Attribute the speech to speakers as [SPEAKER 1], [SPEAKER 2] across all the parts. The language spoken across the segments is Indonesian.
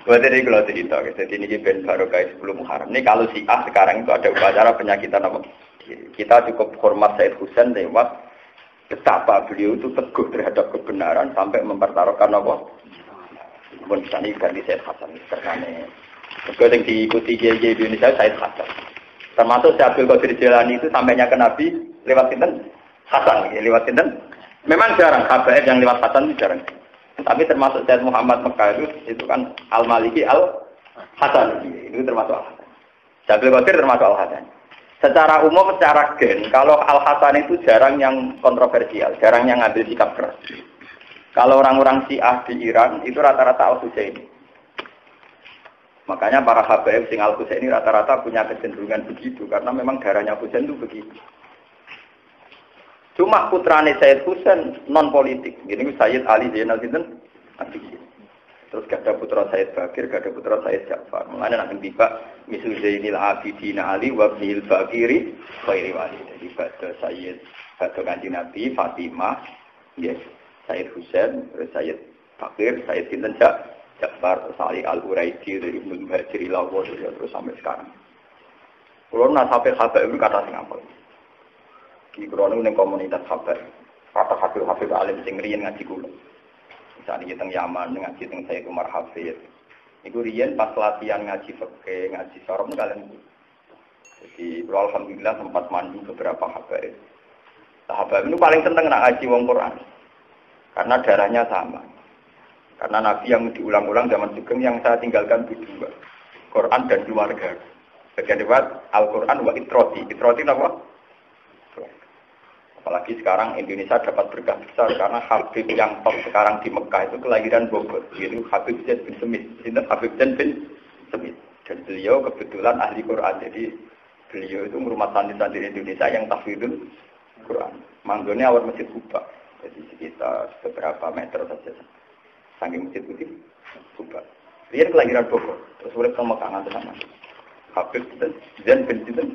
[SPEAKER 1] Buat ini kalau cerita, jadi ini ben barokah 10 Muharram. Ini kalau Syiah sekarang itu ada upacara penyakitan apa? Kita cukup hormat Said Husain lewat betapa beliau itu teguh terhadap kebenaran sampai mempertaruhkan apa? Pun tadi ganti Said Hasan karena yang diikuti Kiai di Indonesia Said Hasan. Termasuk Syekh Qadir Jilani itu sampainya ke Nabi lewat sinten? Hasan, lewat sinten? Memang jarang HBF yang lewat Hasan itu jarang. Tapi termasuk Syekh Muhammad Mekah itu kan Al-Maliki Al-Hasan. Itu termasuk Al-Hasan. Syekh Qadir termasuk Al-Hasan. Secara umum, secara gen, kalau Al-Hasan itu jarang yang kontroversial, jarang yang ngambil sikap keras. Kalau orang-orang Syiah di Iran, itu rata-rata Al-Husaini. Makanya para Habaib sing Al-Husaini rata-rata punya kecenderungan begitu, karena memang darahnya Husain itu begitu. Cuma putrane Sayyid Husain non-politik. Ini Sayyid Ali Zainal Abidin. Terus gak ada putra Sayyid Bakir, gak ada putra Sayyid Ja'far. Mengenai nanti tiba, misal Zainil Abidin Ali, Wabnil Bakiri, Khairi Wali. Jadi pada Sayyid, pada Kanjeng Nabi, Fatimah, yes, Sayyid Husain, Sayyid Bakir, Sayyid Sinten Ja'far, Ali Al-Uraidi, dari Ibnu Muhajir Ilawo, terus sampai sekarang. Kalau nasabah itu kata Singapura. Di Quran ini komunitas Habaib, kata Habib Alim sing riyen ngaji kula. Misalnya teng Yaman ngaji teng Sayyid Umar Hafid. Iku riyen pas latihan ngaji fikih, ngaji sorok kalian. Jadi alhamdulillah sempat mandu beberapa Habaib. Habaib itu paling seneng nak ngaji wong Quran. Karena darahnya sama. Karena Nabi yang diulang-ulang zaman Sugeng yang saya tinggalkan berdua. Quran dan keluarga. Bagian dua Al-Quran wa itroti. Itroti apa? Apalagi sekarang Indonesia dapat berkah besar karena Habib yang top sekarang di Mekah itu kelahiran Bogor, yaitu Habib Zaid bin Semit. Ini Habib Zaid bin Semit. Dan beliau kebetulan ahli Quran, jadi beliau itu merumah santri-santri Indonesia yang tahfidzul Quran. Manggonnya awal Masjid Kuba, jadi sekitar beberapa meter saja. Saking Masjid Putih, Kuba. Dia kelahiran Bogor, terus urip ke Mekah nganti sana. Habib Zaid bin Semit.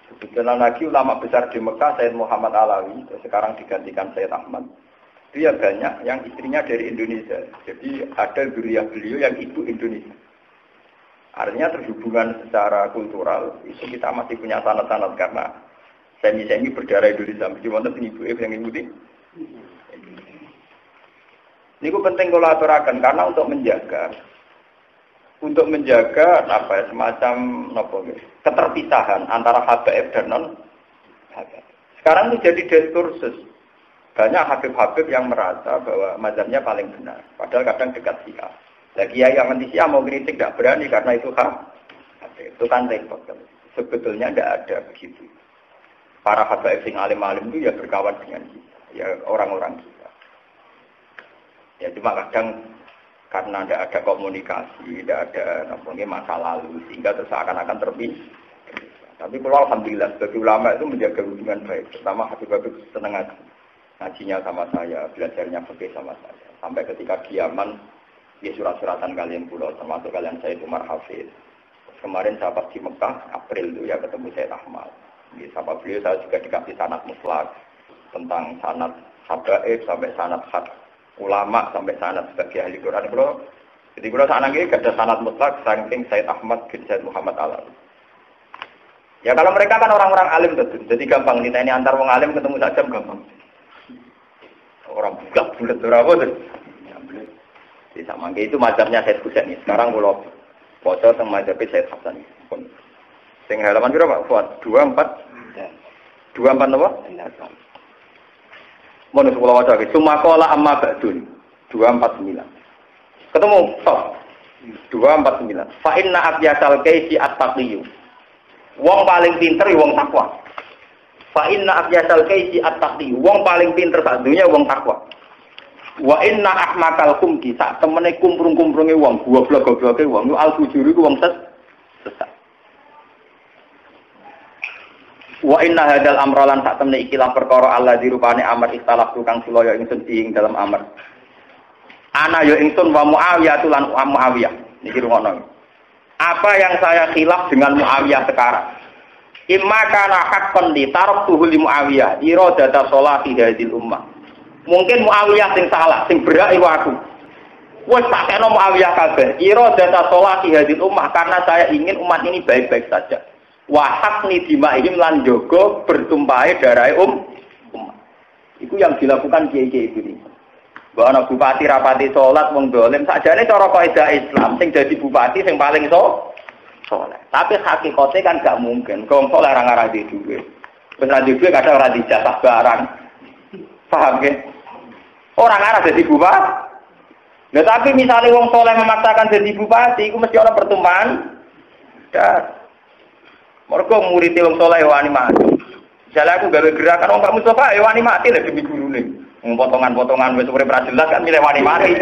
[SPEAKER 1] Kebetulan lagi ulama besar di Mekah, Sayyid Muhammad Alawi, sekarang digantikan Sayyid Ahmad. Dia banyak yang istrinya dari Indonesia. Jadi ada beliau yang ibu Indonesia. Artinya terhubungan secara kultural, itu kita masih punya sanad-sanad karena semi-semi berdarah Indonesia. Mesti wonten ibu yang ngikuti. Ini penting kalau aturakan karena untuk menjaga apa ya, semacam keterpisahan antara Habaib dan non Habaib. Sekarang itu jadi diskursus. Banyak Habib-Habib yang merasa bahwa mazhabnya paling benar, padahal kadang dekat Syiah. Lagi yang anti Syiah mau kritik tidak berani karena itu itu kan repot. Sebetulnya tidak ada begitu. Para Habaib sing alim-alim itu ya berkawan dengan kita, ya orang-orang kita. Ya cuma kadang karena tidak ada komunikasi, tidak ada masa lalu, sehingga seakan-akan terpisah. Tapi kalau alhamdulillah sebagai ulama itu menjaga hubungan baik, pertama Habib-Habib senang ngajinya sama saya, belajarnya fikih sama saya. Sampai ketika Yaman, ya surat-suratan kalian pulau, termasuk kalian Sayyid Umar Hafid. Kemarin saya pas di Mekah, April itu ya ketemu Sayyid Ahmad. Di sama beliau saya juga dikasih sanad mutlak tentang sanad Habaib sampai sanad ulama sampai sanad sebagai ahli Quran. Jadi kalau saat ini ada sanad mutlak saking Sayyid Ahmad bin Sayyid Muhammad Alawi. Ya kalau mereka kan orang-orang alim betul, jadi gampang nih ini antar wong alim ketemu saja gampang. Orang bulat berapa tuh? Jadi sama itu mazhabnya Sayyid Husain ini. Sekarang kalau foto tentang mazhab Sayyid Hasan. Sing halaman berapa? Fuad 24 apa? Mohon sekolah wajah lagi. Sumakola amma ba'dun 249. Ketemu top 249. Fa inna abyasal kaisi at-taqiyyu. Wong paling pinter wong takwa. Fa inna abyasal kaisi at-taqiyyu. Wong paling pinter sak dunya wong takwa. Wa inna ahmakal kumki sak temene kumprung-kumprunge wong goblok-gobloke wong al-fujuri ku wong sesat. Wa inna hadal amrolan sak temne ikilah perkara Allah dirupane amr ikhtilaf tukang sulaya ingsun ing dalam amr. Ana ya ingsun wa Muawiyah lan Muawiyah. Niki rungono. Apa yang saya khilaf dengan Muawiyah sekarang? Imma kana haqqan li taraktuhu li Muawiyah iradata sholati hadil ummah. Mungkin Muawiyah sing salah, sing berak iku aku. Wes pakeno Muawiyah kabeh. Iradata sholati hadil ummah karena saya ingin umat ini baik-baik saja. Wa haqni dimaihim lan jaga bertumpahe darahe umat. Itu yang dilakukan kiai-kiai ini. Bahwa ana bupati rapati salat wong dolim sakjane cara kaidah Islam sing dadi bupati sing paling saleh. Tapi hakikate kan gak mungkin. Wong saleh ora ngarah di dhuwit. Wis ra di dhuwit kadang ora dijatah barang. Paham ge? Ora ngarah dadi bupati. Nah, tapi misalnya wong saleh memaksakan jadi bupati, iku mesti ana pertumpahan. Mergo murid wong saleh wani mati. Misalnya aku gawe gerakan wong Pak Mustafa wani mati lho demi gurune. Potongan-potongan wis urip ra jelas kan milih wani mati.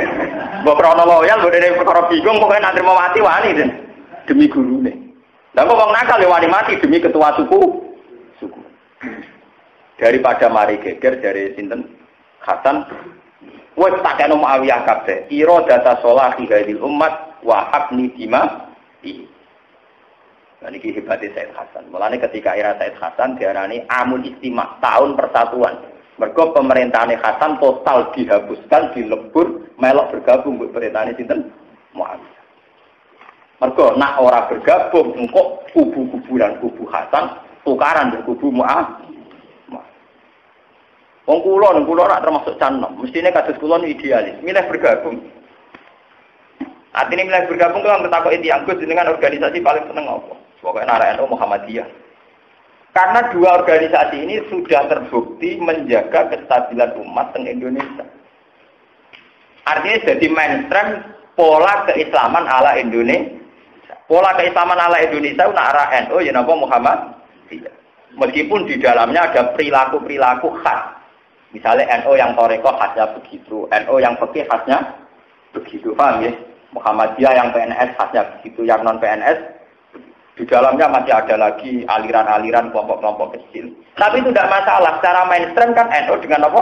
[SPEAKER 1] Mbok krono loyal, mbok dene perkara bingung pokoke nek mau mati wani demi gurune. Lah kok wong nakal ya wani mati demi ketua suku. Daripada mari geger dari sinten Hasan wis tak kena Muawiyah kabeh. Iradata sholahi hadil ummat wa haqni dima. Nah, ini hebatnya Said Hasan. Mulanya ketika era Said Hasan diarani Amul Istimah, tahun persatuan. Mergo pemerintahan Hasan total dihapuskan, dilebur, melok bergabung buat pemerintahan sinten Muawiyah. Mergo nak ora bergabung, engko kubu-kuburan kubu Hasan tukaran dengan kubu Muawiyah. Wong kula nak termasuk canom, mestine kados kula idealis, milih bergabung. Artinya milih bergabung kalau ngetakoki tiyang Gus dengan organisasi paling seneng apa? Pokoknya arek NU Muhammadiyah. Karena dua organisasi ini sudah terbukti menjaga kestabilan umat di Indonesia. Artinya jadi mainstream pola keislaman ala Indonesia. Pola keislaman ala Indonesia nak arah NU ya napa Muhammadiyah. Meskipun di dalamnya ada perilaku-perilaku khas. Misalnya NU yang toreko khasnya begitu, NU yang fikih khasnya begitu, paham ya? Muhammadiyah yang PNS khasnya begitu, yang non PNS di dalamnya masih ada lagi aliran-aliran kelompok-kelompok kecil. Tapi itu tidak masalah. Secara mainstream kan NU dengan apa?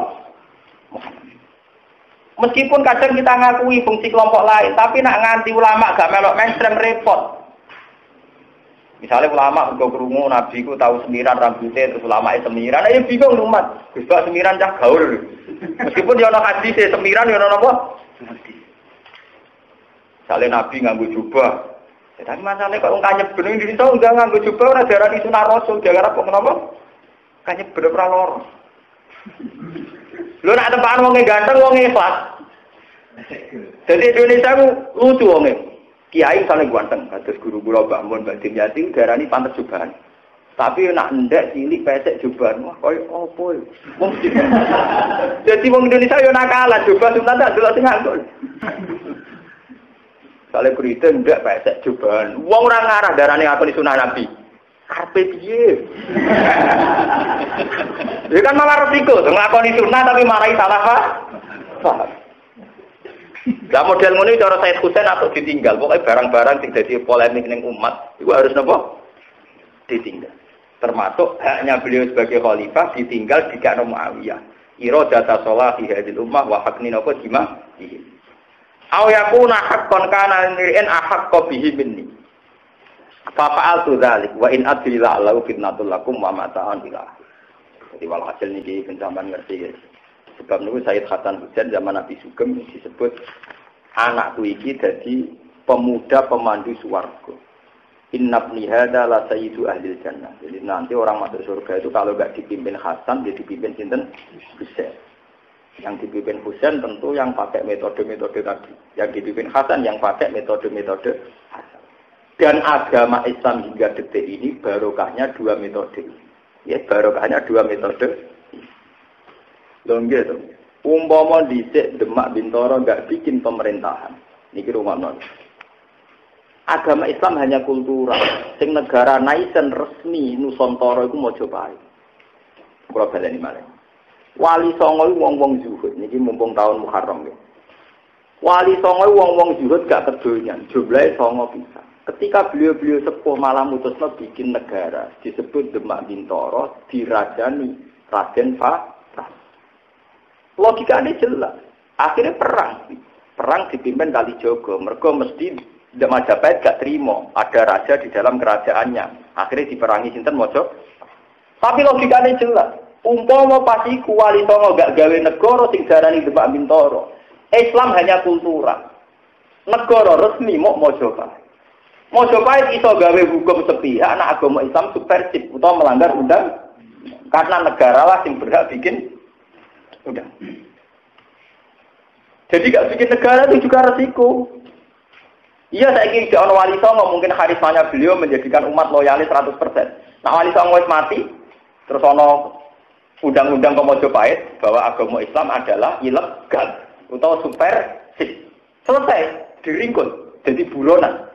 [SPEAKER 1] Meskipun kadang kita ngakui fungsi kelompok lain, tapi nak nganti ulama gak melok mainstream repot. Misalnya ulama udah kerungu Nabi ku tahu semiran rambutnya terus ulama semiran, ayo bingung umat. Gus semiran cah gaul. Meskipun dia ono hadis semiran dia ono apa? Misalnya Nabi nganggo jubah. Tapi masalahnya kalau kanyep bener di situ udah nganggo jubah ora darani sunah rasul, jangan apa kenapa? Kanyep bener ora loro. Lho nak tempaan wong ganteng wong ikhlas. Jadi Indonesia ku lucu wong kiai saling ganteng, kados guru kula Mbak Mun Mbak Dimyati darani pantes jubahan. Tapi nak ndek cilik pesek jubahan, wah koyo opo ya. Jadi wong Indonesia yo nakalan jubah sunat tak delok sing nganggo. Sale berita ndak pesek jubahan. Wong ora ngarah darane akoni sunah Nabi. Karepe piye? Ya kan malah resiko, nglakoni sunah tapi marahi salah paham. Lah model ngono cara Said Husain atau ditinggal. Pokoke barang-barang sing dadi polemik ning umat iku harus napa? Ditinggal. Termasuk haknya beliau sebagai khalifah ditinggal di Ka'no Muawiyah. Iradata sholati hadil ummah wa haqni napa jima. Aw yakuna haqqan kana lirin ahaqqa bihi minni. Fa fa'altu dzalik wa in adri la'allahu fitnatul lakum wa mata'an ila. Jadi walhasil niki sampeyan ngerti ya. Sebab niku Sayyid Hasan Husain zaman Nabi Sugeng disebut anakku iki dadi pemuda pemandu swarga. Inna ibni hadza la sayyidu ahli jannah. Jadi nanti orang masuk surga itu kalau enggak dipimpin Hasan, dia dipimpin sinten? Husain. Yang dipimpin Husain tentu yang pakai metode-metode tadi. Yang dipimpin Hasan yang pakai metode-metode Hasan. Dan agama Islam hingga detik ini barokahnya dua metode. Ya, barokahnya dua metode. Lho gitu. Umpama dhisik Demak Bintoro enggak bikin pemerintahan. Niki rumakno. Agama Islam hanya kultural. Sing negara naisen resmi Nusantara iku Mojopahit. Kula baleni malih. Wali Songo wong-wong zuhud niki mumpung tahun Muharram ya. Wali Songo wong-wong zuhud gak kedonyan, jumlahe 9 pisan. Ketika beliau-beliau sepuh malah mutusna bikin negara disebut Demak Bintoro dirajani Raden Fatah. Logikane jelas. Akhirnya perang dipimpin Kalijogo. Mergo mesti Majapahit gak terima ada raja di dalam kerajaannya. Akhirnya diperangi sinten Mojo. Tapi logikane jelas. Umpama pasiku Wali Songo gak gawe negara sing darani Demak Bintoro. Islam hanya kultural. negara resmi mau Mojopahit. Mojopahit iso gawe hukum sepihak nek agama Islam subversif utawa melanggar undang karena negara lah yang berhak bikin undang. Jadi gak bikin negara itu juga resiko. Iya saya ingin ono Wali Songo mungkin karismanya beliau menjadikan umat loyalis 100%. Nah Wali Songo wis mati terus ono undang-undang ke Mojopahit bahwa agama Islam adalah ilegal atau subversif. Selesai, diringkut, jadi buronan.